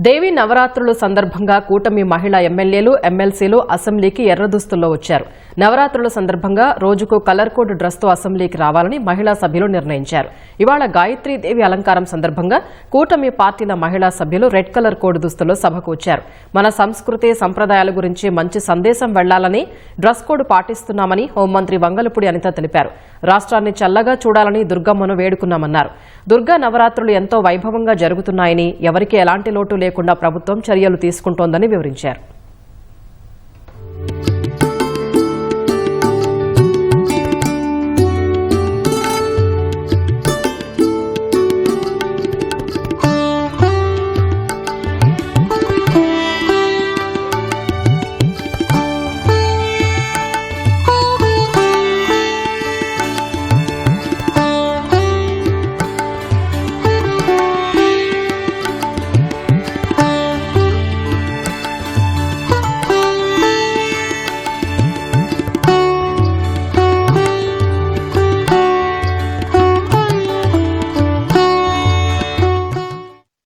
దేవి నవరాత్రుల సందర్భంగా కూటమి మహిళా ఎమ్మెల్యేలు ఎమ్మెల్సీలు అసెంబ్లీకి ఎర్ర దుస్తుల్లో వచ్చారు. నవరాత్రుల సందర్భంగా రోజుకు కలర్ కోడ్ డ్రెస్తో అసెంబ్లీకి రావాలని మహిళా సభ్యులు నిర్ణయించారు. ఇవాళ గాయత్రీదేవి అలంకారం సందర్భంగా కూటమి పార్టీల మహిళా సభ్యులు రెడ్ కలర్ కోడ్ దుస్తుల్లో సభకు వచ్చారు. మన సంస్కృతి సంప్రదాయాల గురించి మంచి సందేశం వెళ్లాలని డ్రెస్ కోడ్ పాటిస్తున్నామని హోంమంత్రి వంగలపూడి అనిత తెలిపారు. రాష్ట్రాన్ని చల్లగా చూడాలని దుర్గమ్మను వేడుకున్నామన్నారు. దుర్గా నవరాత్రులు ఎంతో వైభవంగా జరుగుతున్నాయని ఎవరికీ ఎలాంటి లోటు లేకుండా ప్రభుత్వం చర్యలు తీసుకుంటోందని వివరించారు.